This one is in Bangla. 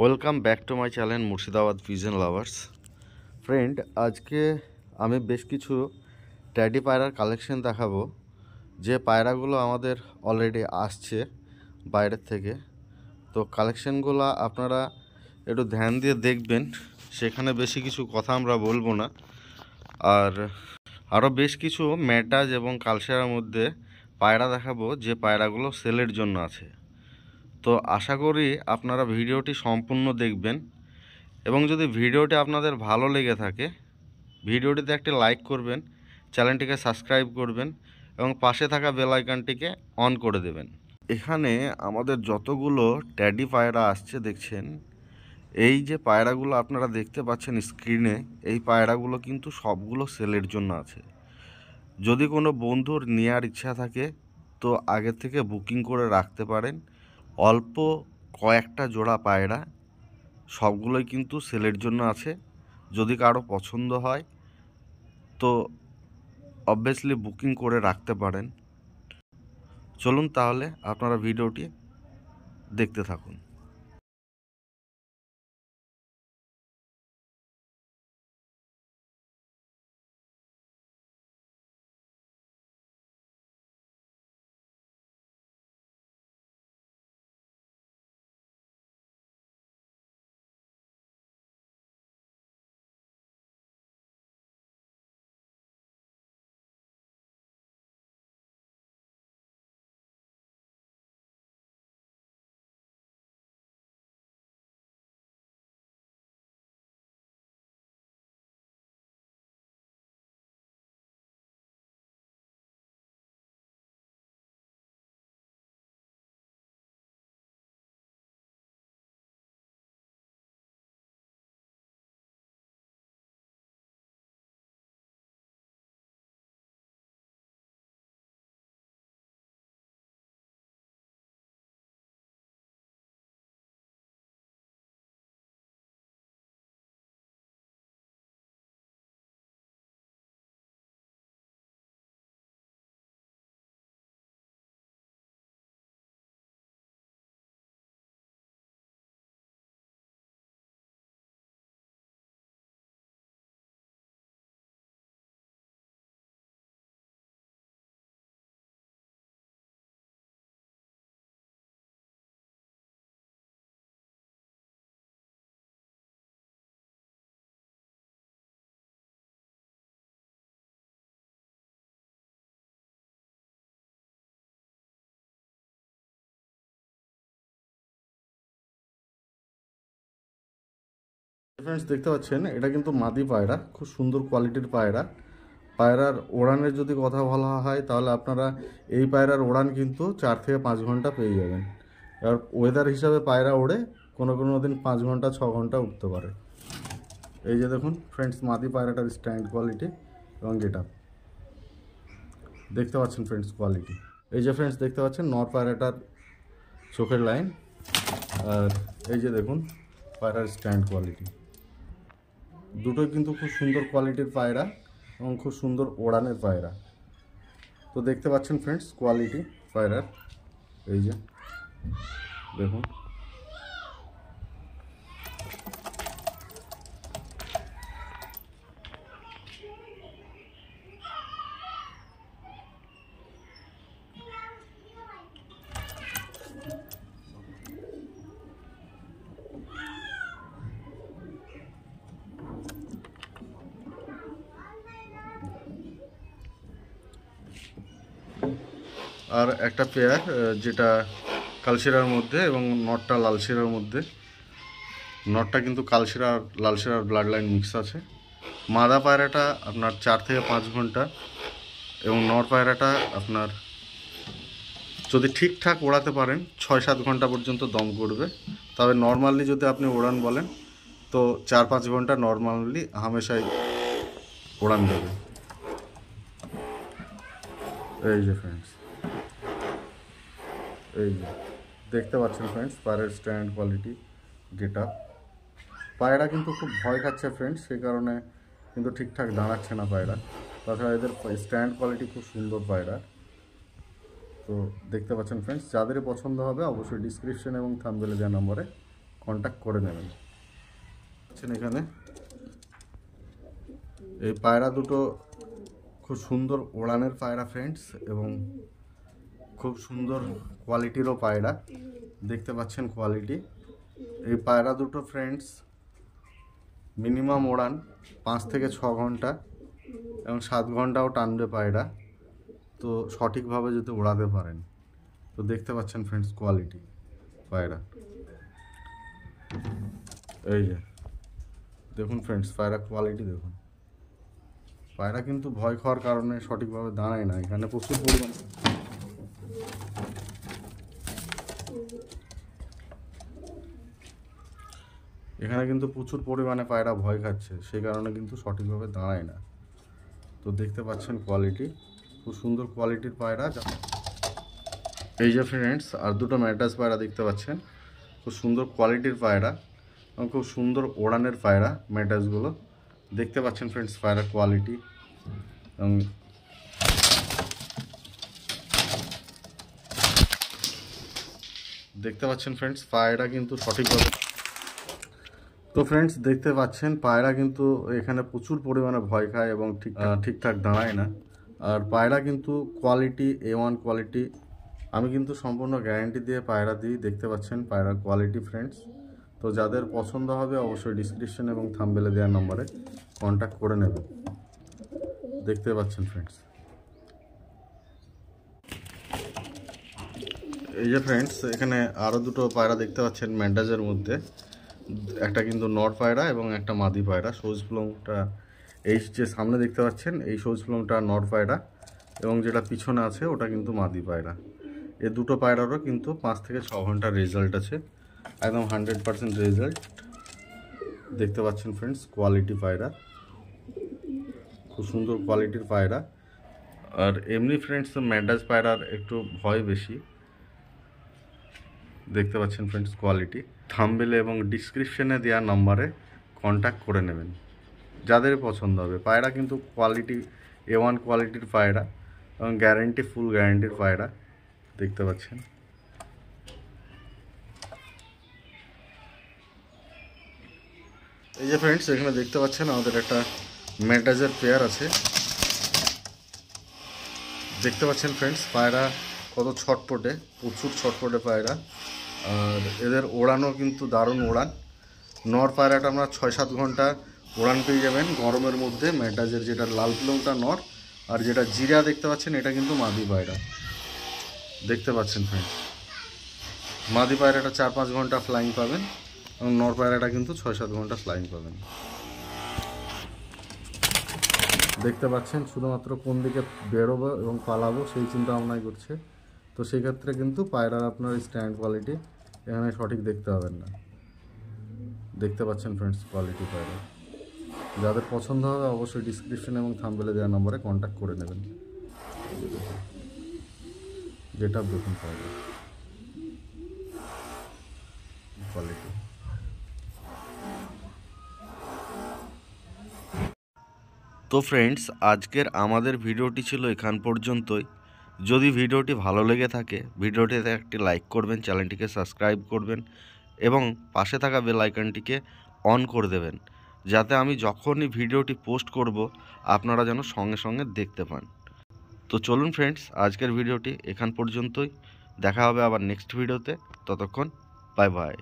Welcome back to my channel Murshidabad pigeon lovers. Friend, আজকে আমি বেশ কিছু ট্যাডি পায়রার কালেকশন দেখাবো, যে পায়রাগুলো আমাদের অলরেডি আসছে বাইরের থেকে। তো কালেকশনগুলো আপনারা একটু ধ্যান দিয়ে দেখবেন, সেখানে বেশি কিছু কথা আমরা বলবো না। আর আরও বেশ কিছু ম্যাটাজ এবং কালচারের মধ্যে পায়রা দেখাবো, যে পায়রাগুলো সেলের জন্য আছে। তো আশা করি আপনারা ভিডিওটি সম্পূর্ণ দেখবেন, এবং যদি ভিডিওটি আপনাদের ভালো লেগে থাকে ভিডিওটিতে একটি লাইক করবেন, চ্যানেলটিকে সাবস্ক্রাইব করবেন এবং পাশে থাকা বেল আইকনটিকে অন করে দেবেন। এখানে আমাদের যতগুলো ট্যাডি পায়রা আসছে দেখছেন, এই যে পায়রাগুলো আপনারা দেখতে পাচ্ছেন স্ক্রিনে, এই পায়রাগুলো কিন্তু সবগুলো সেলের জন্য আছে। যদি কোনো বন্ধুর নেওয়ার ইচ্ছা থাকে তো আগে থেকে বুকিং করে রাখতে পারেন। অল্প কয়েকটা জোড়া পায়রা, সবগুলোই কিন্তু সেলের জন্য আছে। যদি কারো পছন্দ হয় তো অবভিয়াসলি বুকিং করে রাখতে পারেন। চলুন তাহলে আপনারা ভিডিওটি দেখতে থাকুন। ফ্রেন্ডস, দেখতে পাচ্ছেন এটা কিন্তু মাদি পায়রা, খুব সুন্দর কোয়ালিটির পায়রা। পায়রার ওড়ানের যদি কথা বলা হয় তাহলে আপনারা এই পায়রার ওড়ান কিন্তু 4 থেকে 5 ঘন্টা পেয়ে যাবেন। এবার ওয়েদার হিসাবে পায়রা ওড়ে, কোনো কোনো দিন 5 ঘন্টা 6 ঘন্টা উঠতে পারে। এই যে দেখুন ফ্রেন্ডস, মাদি পায়রাটার স্ট্যান্ড কোয়ালিটি এবং গেটআপ দেখতে পাচ্ছেন ফ্রেন্ডস, কোয়ালিটি। এই যে ফ্রেন্ডস দেখতে পাচ্ছেন নর পায়রাটার চোখের লাইন, আর এই যে দেখুন পায়রার স্ট্যান্ড কোয়ালিটি। দুটোই কিন্তু খুব সুন্দর কোয়ালিটির পায়রা এবং খুব সুন্দর ওড়ানের পায়রা। তো দেখতে পাচ্ছেন ফ্রেন্ডস কোয়ালিটি পায়রার, এই যে দেখুন। আর একটা পেয়ার যেটা কালশিরার মধ্যে এবং নটটা লালশিরার মধ্যে। নটটা কিন্তু কালশিরা আর লালশিরার ব্লাড লাইন মিক্স আছে। মাদা পায়রাটা আপনার 4 থেকে 5 ঘন্টা এবং নর পায়রাটা আপনার যদি ঠিকঠাক ওড়াতে পারেন 6-7 ঘন্টা পর্যন্ত দম করবে। তবে নর্মালি যদি আপনি ওড়ান বলেন তো 4-5 ঘন্টা নর্মালি হামেশাই ওড়ান দেবে। এই যে ফ্রেন্ডস, এই যে দেখতে পাচ্ছেন ফ্রেন্ডস পায়রার স্ট্যান্ড কোয়ালিটি, গেটআপ। পায়রা কিন্তু খুব ভয় খাচ্ছে ফ্রেন্ডস, সেই কারণে কিন্তু ঠিকঠাক দাঁড়াচ্ছে না পায়রা। তাছাড়া এদের স্ট্যান্ড কোয়ালিটি খুব সুন্দর পায়রা। তো দেখতে পাচ্ছেন ফ্রেন্ডস, যাদেরই পছন্দ হবে অবশ্যই ডিসক্রিপশন এবং থাম্বনেলে দেওয়া নম্বরে কন্ট্যাক্ট করে নেবেন। এখানে এই পায়রা দুটো খুব সুন্দর ওড়ানের পায়রা ফ্রেন্ডস, এবং খুব সুন্দর কোয়ালিটিরও পায়রা। দেখতে পাচ্ছেন কোয়ালিটি। এই পায়রা দুটো ফ্রেন্ডস মিনিমাম ওড়ান 5 থেকে 6 ঘন্টা এবং 7 ঘন্টাও টানবে পায়রা, তো সঠিকভাবে যদি ওড়াতে পারেন। তো দেখতে পাচ্ছেন ফ্রেন্ডস কোয়ালিটি পায়রা। এই যে দেখুন ফ্রেন্ডস পায়রা কোয়ালিটি দেখুন। পায়রা কিন্তু ভয় খাওয়ার কারণে সঠিকভাবে দাঁড়ায় না। এখানে প্রচুর পরিমাণ পায়রা ভয় খাচ্ছে, সেই কারণে কিন্তু সঠিকভাবে দাঁড়ায় না। তো দেখতে পাচ্ছেন কোয়ালিটি, খুব সুন্দর কোয়ালিটির পায়রা। এই যে ফ্রেন্ডস আর দুটো ম্যাড্রাস পায়রা দেখতে পাচ্ছেন, খুব সুন্দর কোয়ালিটির পায়রা এবং খুব সুন্দর ওড়ানের পায়রা। ম্যাড্রাসগুলো দেখতে পাচ্ছেন ফ্রেন্ডস পায়রা কোয়ালিটি। এবং দেখতে পাচ্ছেন ফ্রেন্ডস পায়রা কিন্তু সঠিকভাবে। তো ফ্রেন্ডস দেখতে পাচ্ছেন পায়রা কিন্তু এখানে প্রচুর পরিমাণে ভয় খায় এবং ঠিকঠাক দাঁড়ায় না। আর পায়রা কিন্তু কোয়ালিটি A1 কোয়ালিটি। আমি কিন্তু সম্পূর্ণ গ্যারান্টি দিয়ে পায়রা দিই। দেখতে পাচ্ছেন পায়রার কোয়ালিটি ফ্রেন্ডস। তো যাদের পছন্দ হবে অবশ্যই ডিসক্রিপশন এবং থাম্বনেলে দেওয়া নম্বরে কন্ট্যাক্ট করে নেবেন। দেখতে পাচ্ছেন ফ্রেন্ডস। এই যে ফ্রেন্ডস এখানে আরও দুটো পায়রা দেখতে পাচ্ছেন ম্যান্ডাজের মধ্যে। একটা কিন্তু নর পায়রা এবং একটা মাদি পায়রা। সবুজ প্লমটা এই যে সামনে দেখতে পাচ্ছেন, এই সবুজ প্লমটা নর পায়রা এবং যেটা পিছনে আছে ওটা কিন্তু মাদি পায়রা। এই দুটো পায়রারও কিন্তু 5 থেকে 6 ঘন্টার রেজাল্ট আছে, একদম 100% রেজাল্ট। দেখতে পাচ্ছেন ফ্রেন্ডস কোয়ালিটি পায়রা, খুব সুন্দর কোয়ালিটির পায়রা। আর এমনি ফ্রেন্ডস ম্যাড্রাস পায়রার একটু ভয় বেশি। দেখতে পাচ্ছেন ফ্রেন্ডস কোয়ালিটি। থাম্বনেলে এবং ডিসক্রিপশনে দেওয়া নম্বরে কন্ট্যাক্ট করে নেবেন যাদের পছন্দ হবে। পায়রা কিন্তু কোয়ালিটি A1 কোয়ালিটির পায়রা এবং গ্যারেন্টি ফুল গ্যারেন্টির পায়রা। দেখতে পাচ্ছেন। এই যে ফ্রেন্ডস এখানে দেখতে পাচ্ছেন আমাদের একটা ম্যাড্রাসের পেয়ার আছে। দেখতে পাচ্ছেন ফ্রেন্ডস পায়রা কত ছটপটে, প্রচুর ছটপটে পায়রা। আর এদের ওড়ানো কিন্তু দারুণ ওড়ান। নর পায়রাটা আমরা 6-7 ঘন্টা ওড়ান পেয়ে যাবেন গরমের মধ্যে। ম্যাড্রাসের যেটা লাল প্লমটা নর, আর যেটা জিরা দেখতে পাচ্ছেন এটা কিন্তু মাদি পায়রা। দেখতে পাচ্ছেন ফ্রেন্ডস মাদি পায়রাটা 4-5 ঘন্টা ফ্লাইং পাবেন এবং নর পায়রাটা কিন্তু 6-7 ঘন্টা ফ্লাইং পাবেন। দেখতে পাচ্ছেন শুধুমাত্র কোন দিকে বেরোবো এবং পালাবো সেই চিন্তা ভাবনাই করছে। তো সেই ক্ষেত্রে কিন্তু পায়রার আপনার স্ট্যান্ড কোয়ালিটি এখানে সঠিক দেখতে পাবেন না। দেখতে পাচ্ছেন ফ্রেন্ডস কোয়ালিটি পায়রা। যাদের পছন্দ হবে অবশ্যই ডিসক্রিপশন এবং থাম্বনেলে দেওয়া নম্বরে কন্ট্যাক্ট করে নেবেন। যেটা দেখুন পায়রা কোয়ালিটি। তো ফ্রেন্ডস আজকের আমাদের ভিডিওটি ছিল এখান পর্যন্তই। যদি ভিডিওটি ভালো লেগে থাকে ভিডিওটিতে একটি লাইক করবেন, চ্যানেলটিকে সাবস্ক্রাইব করবেন এবং পাশে থাকা বেল আইকনটিকে অন করে দেবেন, যাতে আমি যখনই ভিডিওটি পোস্ট করব আপনারা যেন সঙ্গে সঙ্গে দেখতে পান। তো চলুন ফ্রেন্ডস আজকের ভিডিওটি এখান পর্যন্তই। দেখা হবে আবার নেক্সট ভিডিওতে। ততক্ষণ বাই বাই।